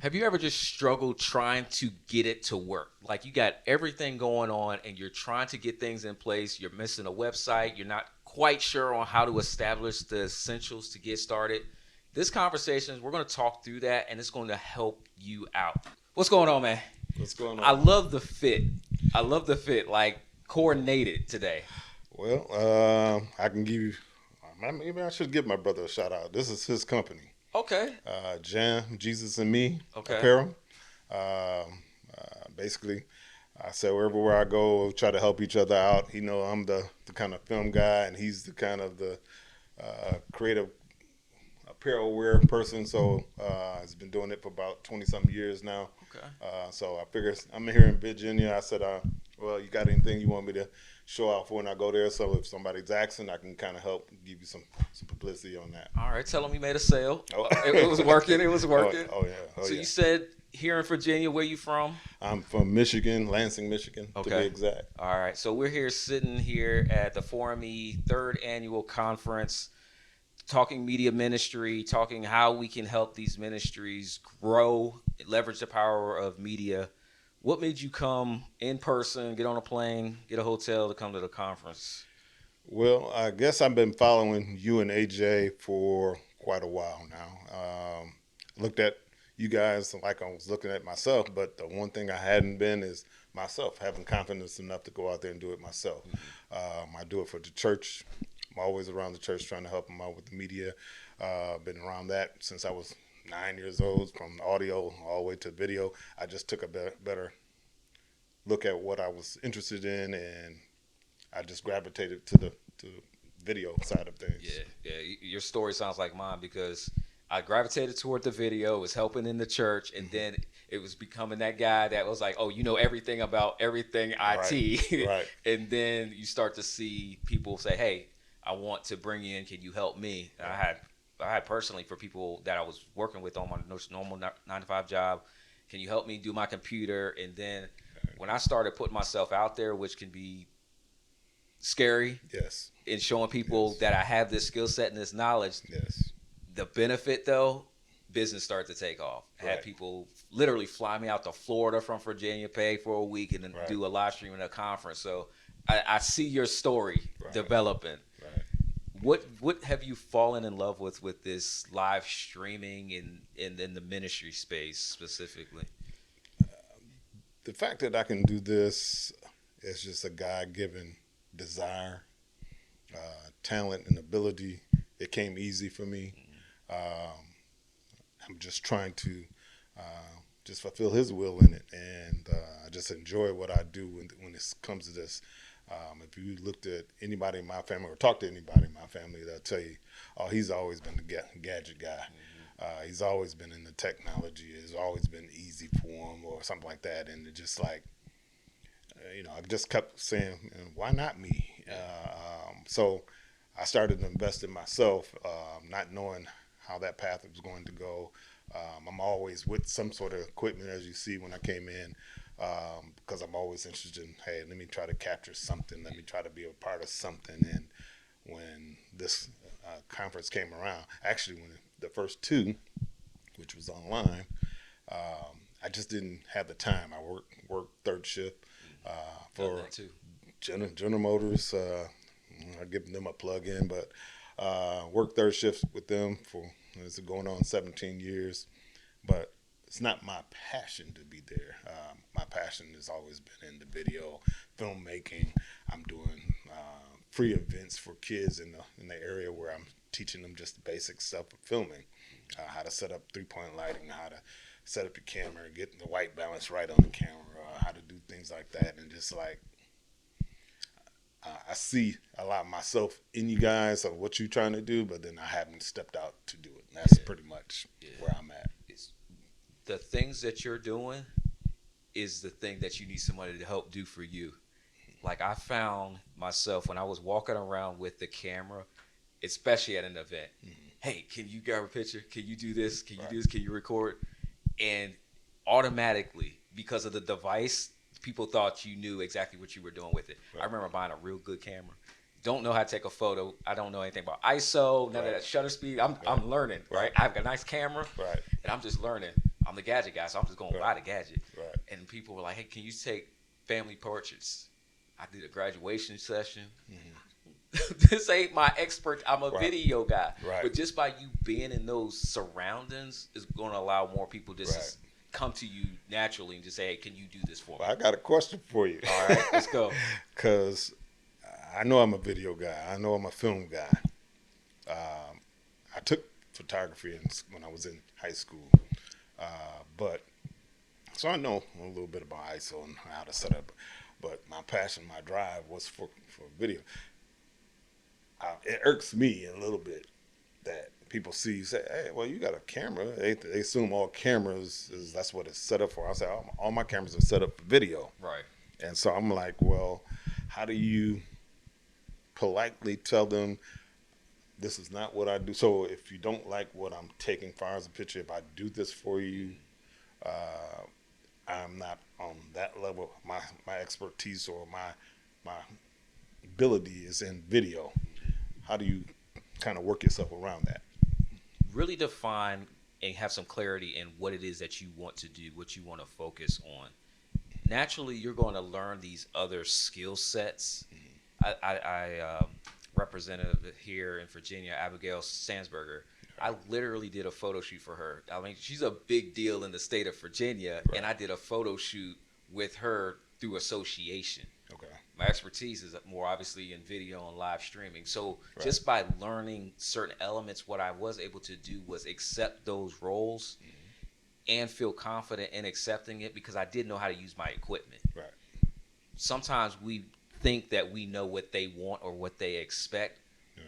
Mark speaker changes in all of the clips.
Speaker 1: Have you ever just struggled trying to get it to work? Like you got everything going on and you're trying to get things in place. You're missing a website. You're not quite sure on how to establish the essentials to get started. This conversation, we're going to talk through that and it's going to help you out. What's going on, man?
Speaker 2: What's going on?
Speaker 1: I love the fit. Like coordinated today.
Speaker 2: Well, I can give you. Maybe I should give my brother a shout out. This is his company.
Speaker 1: Okay.
Speaker 2: Jam, Jesus and Me
Speaker 1: Okay.
Speaker 2: Apparel. Basically, I say wherever I go, try to help each other out. He know I'm the kind of film guy, and he's the kind of the creative apparel wear person. So he's been doing it for about 20-something years now.
Speaker 1: Okay.
Speaker 2: So I figure I'm here in Virginia. I said, well, you got anything you want me to show off when I go there? So if somebody's asking, I can kind of help give you some publicity on that.
Speaker 1: All right. Tell them you made a sale.
Speaker 2: Oh.
Speaker 1: It was working. It was working.
Speaker 2: Oh yeah.
Speaker 1: You said here in Virginia, where you from?
Speaker 2: I'm from Michigan, Lansing, Michigan, to be exact.
Speaker 1: All right. So we're sitting here at the Forum E 3rd Annual Conference, talking media ministry, talking how we can help these ministries grow, leverage the power of media. What made you come in person, get on a plane, get a hotel to come to the conference?
Speaker 2: Well, I guess I've been following you and AJ for quite a while now. Looked at you guys like I was looking at myself, but the one thing I hadn't been is myself, having confidence enough to go out there and do it myself. I do it for the church. I'm always around the church trying to help them out with the media. Been around that since I was 9 years old, from audio all the way to video. I just took a better look at what I was interested in, and I just gravitated to the video side of things.
Speaker 1: Yeah. Your story sounds like mine because I gravitated toward the video, was helping in the church, and then it was becoming that guy that was like, oh, you know everything about everything IT.
Speaker 2: Right.
Speaker 1: And then you start to see people say, hey, I want to bring you in. Can you help me? And I had personally for people that I was working with on my normal 9-to-5 job, can you help me do my computer? And then when I started putting myself out there, which can be scary,
Speaker 2: Yes.
Speaker 1: in showing people that I have this skill set and this knowledge,
Speaker 2: Yes.
Speaker 1: the benefit though, business started to take off. I had people literally fly me out to Florida from Virginia, pay for a week, and then do a live stream in a conference. So I see your story developing.
Speaker 2: Right.
Speaker 1: What have you fallen in love with this live streaming and in the ministry space specifically?
Speaker 2: The fact that I can do this is just a God-given desire, talent, and ability. It came easy for me. I'm just trying to just fulfill His will in it, and I just enjoy what I do when it comes to this. If you looked at anybody in my family or talked to anybody in my family, they'll tell you, oh, he's always been the gadget guy. He's always been in the technology. It's always been easy for him or something like that. And it just like, I just kept saying, why not me? So I started to invest in myself, not knowing how that path was going to go. I'm always with some sort of equipment, as you see when I came in, because I'm always interested in, hey, let me try to capture something. Let me try to be a part of something. And when this conference came around, actually when the first two, which was online, I just didn't have the time. I worked third shift for General Motors. I give them a plug in, but worked third shift with them for it's going on 17 years. But it's not my passion to be there. My passion has always been in the video, filmmaking. I'm doing free events for kids in the area where I'm teaching them just the basic stuff of filming, how to set up 3-point lighting, how to set up your camera, get the white balance right on the camera, how to do things like that. And just like, I see a lot of myself in you guys of what you're trying to do, but then I haven't stepped out to do it. And that's pretty much where I'm at.
Speaker 1: The things that you're doing is the thing that you need somebody to help do for you. Like I found myself when I was walking around with the camera, especially at an event. Hey, can you grab a picture? Can you do this? Can you do this? Can you record? And automatically, because of the device, people thought you knew exactly what you were doing with it. I remember buying a real good camera. Don't know how to take a photo. I don't know anything about ISO, none of that shutter speed. I'm learning, right? I have a nice camera, and I'm just learning. I'm the gadget guy, so I'm just gonna buy the gadget.
Speaker 2: Right.
Speaker 1: And people were like, "Hey, can you take family portraits?" I did a graduation session. This ain't my expert. I'm a
Speaker 2: Right.
Speaker 1: video guy.
Speaker 2: Right.
Speaker 1: But just by you being in those surroundings is going to allow more people just
Speaker 2: Right.
Speaker 1: to come to you naturally and just say, "Hey, can you do this for me?"
Speaker 2: Well, I got a question for you.
Speaker 1: All right, let's go.
Speaker 2: Because I know I'm a video guy. I know I'm a film guy. I took photography when I was in high school. But so I know a little bit about ISO and how to set up. But my passion, my drive was for video. It irks me a little bit that people see you say, "Hey, well, you got a camera." They assume all cameras that's what it's set up for. I say, all my cameras are set up for video.
Speaker 1: Right.
Speaker 2: And so I'm like, well, how do you politely tell them this is not what I do? So if you don't like what I'm taking far as a picture, if I do this for you, I'm not on that level. My expertise or my ability is in video. How do you kind of work yourself around that?
Speaker 1: Really define and have some clarity in what it is that you want to do, what you want to focus on. Naturally, you're going to learn these other skill sets. I representative here in Virginia, Abigail Sandsberger. I literally did a photo shoot for her. I mean, she's a big deal in the state of Virginia, and I did a photo shoot with her through association.
Speaker 2: Okay.
Speaker 1: My expertise is more obviously in video and live streaming. So just by learning certain elements, what I was able to do was accept those roles and feel confident in accepting it because I did know how to use my equipment.
Speaker 2: Right.
Speaker 1: Sometimes we think that we know what they want or what they expect,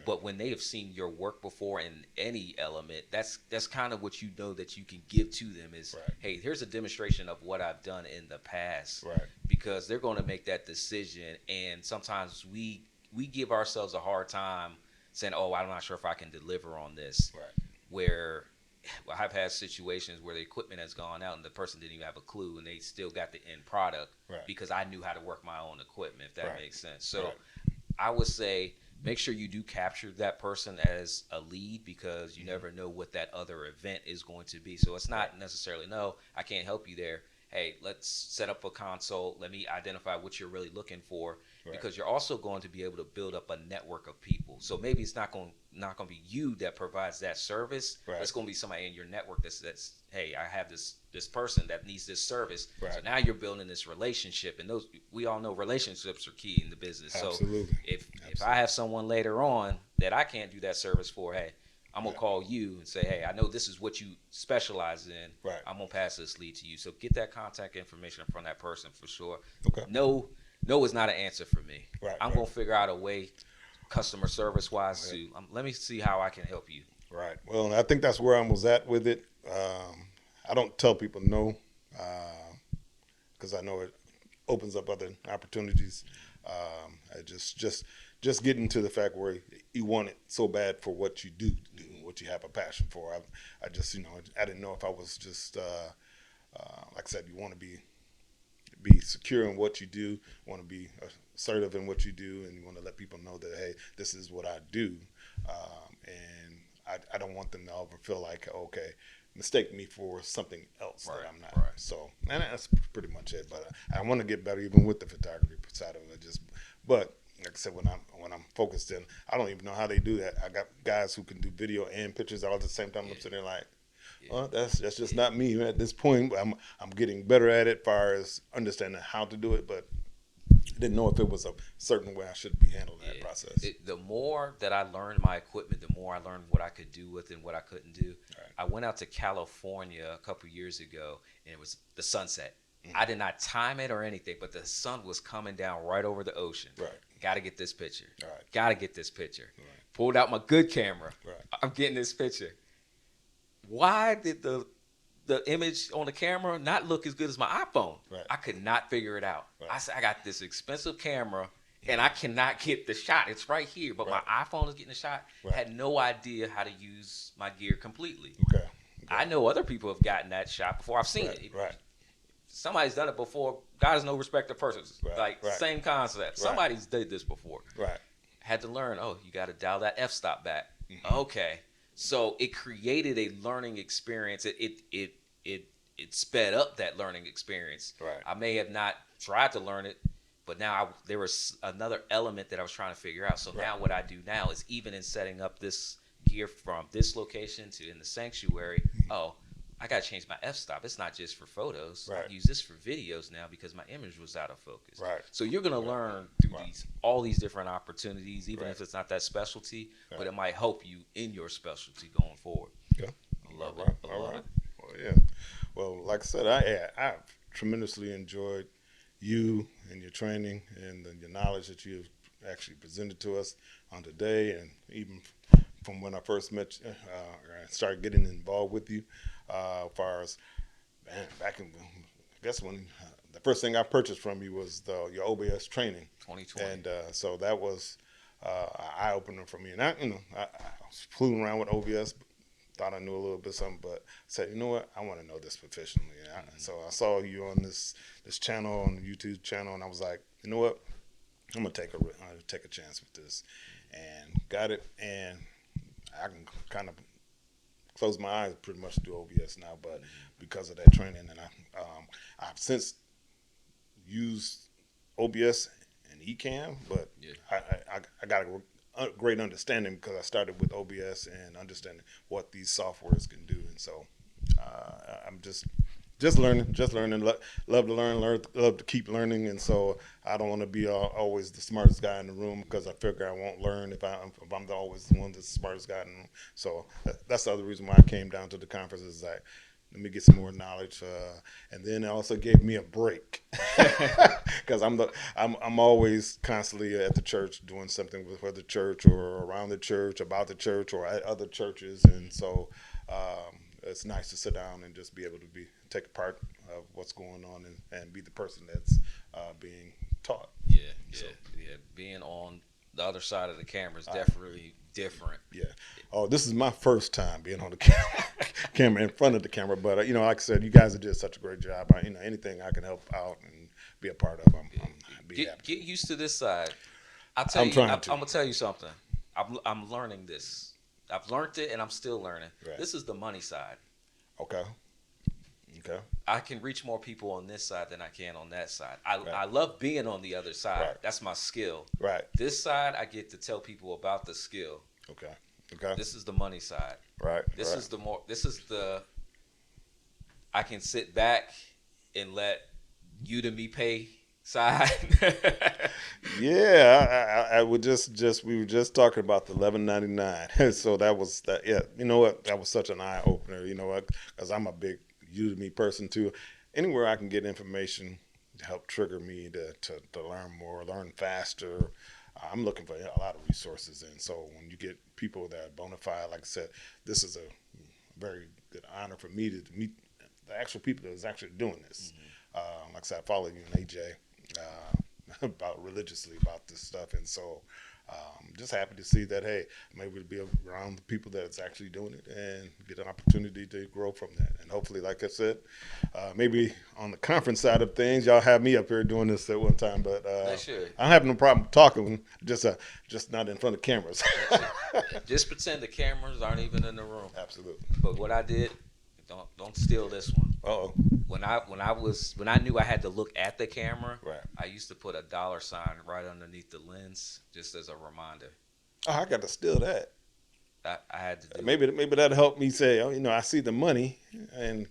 Speaker 1: but when they have seen your work before in any element, that's kind of what you know that you can give to them is, hey, here's a demonstration of what I've done in the past.
Speaker 2: Right.
Speaker 1: Because they're going to make that decision, and sometimes we give ourselves a hard time saying, "Oh, I'm not sure if I can deliver on this."
Speaker 2: Right.
Speaker 1: Where I've had situations where the equipment has gone out and the person didn't even have a clue, and they still got the end product because I knew how to work my own equipment. If that makes sense. So I would say make sure you do capture that person as a lead because you never know what that other event is going to be. So it's not necessarily, no, I can't help you there. Hey, let's set up a consult. Let me identify what you're really looking for because you're also going to be able to build up a network of people. So maybe it's not going to be you that provides that service. It's going to be somebody in your network that's hey, I have this person that needs this service. So now you're building this relationship, and those we all know relationships are key in the business.
Speaker 2: Absolutely.
Speaker 1: So if I have someone later on that I can't do that service for, hey, I'm going to call you and say, hey, I know this is what you specialize in. I'm going to pass this lead to you. So get that contact information from that person for sure.
Speaker 2: Okay.
Speaker 1: No is not an answer for me. I'm going to figure out a way, customer service-wise, to let me see how I can help you.
Speaker 2: Right. Well, I think that's where I was at with it. I don't tell people no because I know it opens up other opportunities. I just getting to the fact where you want it so bad for what you do, what you have a passion for. I just, I didn't know if I was just, like I said, you want to be secure in what you do, want to be assertive in what you do, and you want to let people know that, hey, this is what I do. And I don't want them to ever feel like, okay, mistake me for something else that I'm not. So, and that's pretty much it. But I want to get better even with the photography side of it. But like I said, when I'm focused in, I don't even know how they do that. I got guys who can do video and pictures all at the same time. I'm sitting there like, well, that's just not me at this point. I'm getting better at it as far as understanding how to do it, but I didn't know if it was a certain way I should be handling that process.
Speaker 1: The more that I learned my equipment, the more I learned what I could do with it and what I couldn't do. I went out to California a couple years ago, and it was the sunset. I did not time it or anything, but the sun was coming down right over the ocean. Got to get this picture. Got to get this picture. Pulled out my good camera. I'm getting this picture. Why did the image on the camera not look as good as my iPhone? I could not figure it out. I said, I got this expensive camera, and I cannot get the shot. It's right here, but my iPhone is getting the shot. Had no idea how to use my gear completely. I know other people have gotten that shot before. I've seen it. Somebody's done it before. God is no respecter of persons. Same concept. Somebody's did this before. Had to learn, you got to dial that f-stop back. Okay. So it created a learning experience. It it sped up that learning experience.
Speaker 2: Right.
Speaker 1: I may have not tried to learn it, but now there was another element that I was trying to figure out. So
Speaker 2: Right.
Speaker 1: now what I do now is, even in setting up this gear from this location to in the sanctuary, oh, I got to change my f-stop. It's not just for photos.
Speaker 2: Right.
Speaker 1: I use this for videos now because my image was out of focus.
Speaker 2: Right.
Speaker 1: So you're going to
Speaker 2: Right.
Speaker 1: learn through
Speaker 2: Right.
Speaker 1: all these different opportunities, even
Speaker 2: Right.
Speaker 1: if it's not that specialty,
Speaker 2: Right.
Speaker 1: but it might help you in your specialty going forward.
Speaker 2: Yeah.
Speaker 1: I love
Speaker 2: All
Speaker 1: it.
Speaker 2: right.
Speaker 1: I
Speaker 2: All
Speaker 1: love
Speaker 2: right.
Speaker 1: it.
Speaker 2: Well, yeah. Well, like I said, I've tremendously enjoyed you and your training and your knowledge that you've actually presented to us on today, and even from when I first met you, and started getting involved with you, as far as, man, back in, I guess when the first thing I purchased from you was your OBS training.
Speaker 1: 2020.
Speaker 2: And so that was an eye opener for me. And I was fooling around with OBS, thought I knew a little bit something, but said, you know what, I want to know this professionally. So I saw you on this channel, on the YouTube channel, and I was like, you know what, I'm gonna take a chance with this, and got it. And I can kind of close my eyes pretty much to do OBS now, but because of that training, and I've since used OBS and Ecamm, but
Speaker 1: Yeah.
Speaker 2: I got a great understanding because I started with OBS and understanding what these softwares can do, and so I'm just learning, love to learn, love to keep learning, and so I don't want to be always the smartest guy in the room, because I figure I won't learn if I'm always the one that's the smartest guy in the room. So that's the other reason why I came down to the conference, is like, let me get some more knowledge, and then it also gave me a break, because I'm always constantly at the church doing something for the church, or around the church, about the church, or at other churches, and so it's nice to sit down and just be able to take a part of what's going on, and be the person that's being taught.
Speaker 1: Yeah, yeah,
Speaker 2: So.
Speaker 1: yeah. Being on the other side of the camera is definitely different.
Speaker 2: Yeah. Oh, this is my first time being on the camera in front of the camera, but like I said, you guys have did such a great job. Anything I can help out and be a part of, I'm be happy.
Speaker 1: Get used to this side. I'm gonna tell you something. I'm learning this. I've learned it, and I'm still learning.
Speaker 2: Right.
Speaker 1: This is the money side.
Speaker 2: Okay.
Speaker 1: I can reach more people on this side than I can on that side. I
Speaker 2: Right.
Speaker 1: love being on the other side.
Speaker 2: Right.
Speaker 1: That's my skill.
Speaker 2: Right.
Speaker 1: This side, I get to tell people about the skill.
Speaker 2: Okay.
Speaker 1: This is the money side.
Speaker 2: Right.
Speaker 1: This
Speaker 2: right.
Speaker 1: is the I can sit back and let you to me pay side.
Speaker 2: Yeah, I would just we were just talking about the $11.99, so that was that. Yeah, you know what? That was such an eye opener. You know what? Because I'm a big Udemy person too. Anywhere I can get information to help trigger me to learn more, learn faster. I'm looking for a lot of resources, and so when you get people that are bona fide, like I said, this is a very good honor for me to meet the actual people that is actually doing this. Like I said, I follow you and AJ about religiously about this stuff, and so I'm just happy to see that, hey, I'm able to be around the people that's actually doing it and get an opportunity to grow from that. And hopefully, like I said, maybe on the conference side of things, y'all have me up here doing this at one time, but I don't have no problem talking, just not in front of cameras.
Speaker 1: Just pretend the cameras aren't even in the room.
Speaker 2: Absolutely.
Speaker 1: But what I did, don't steal this one.
Speaker 2: Uh-oh.
Speaker 1: When I knew I had to look at the camera,
Speaker 2: Right.
Speaker 1: I used to put a $ sign right underneath the lens, just as a reminder.
Speaker 2: Oh, I got to steal that.
Speaker 1: I had to do
Speaker 2: Maybe that'll help me say, I see the money and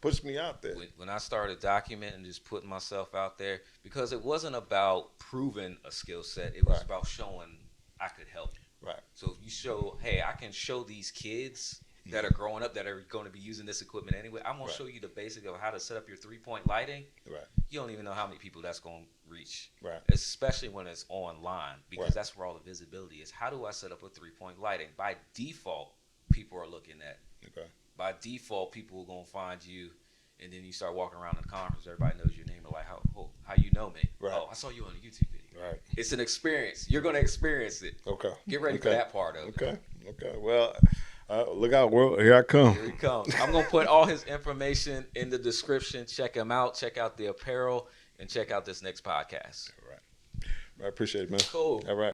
Speaker 2: push me out there.
Speaker 1: When I started documenting, just putting myself out there, because it wasn't about proving a skill set. It was
Speaker 2: Right.
Speaker 1: about showing I could help.
Speaker 2: Right.
Speaker 1: So if you show, hey, I can show these kids that are growing up that are going to be using this equipment anyway. I'm going to show you the basic of how to set up your 3-point lighting.
Speaker 2: Right.
Speaker 1: You don't even know how many people that's going to reach.
Speaker 2: Right.
Speaker 1: Especially when it's online, because
Speaker 2: Right.
Speaker 1: that's where all the visibility is. How do I set up a 3-point lighting? By default, people are looking at.
Speaker 2: Okay.
Speaker 1: By default, people are going to find you, and then you start walking around in the conference. Everybody knows your name. They're like, how you know me?
Speaker 2: Right.
Speaker 1: Oh, I saw you on a YouTube video.
Speaker 2: Right.
Speaker 1: It's an experience. You're going to experience it.
Speaker 2: Okay.
Speaker 1: Get ready for that part of it.
Speaker 2: Okay. Well, look out, world. Here I come.
Speaker 1: Here he comes. I'm going to put all his information in the description. Check him out. Check out the apparel, and check out this next podcast.
Speaker 2: All right. I appreciate it, man.
Speaker 1: Cool.
Speaker 2: All right.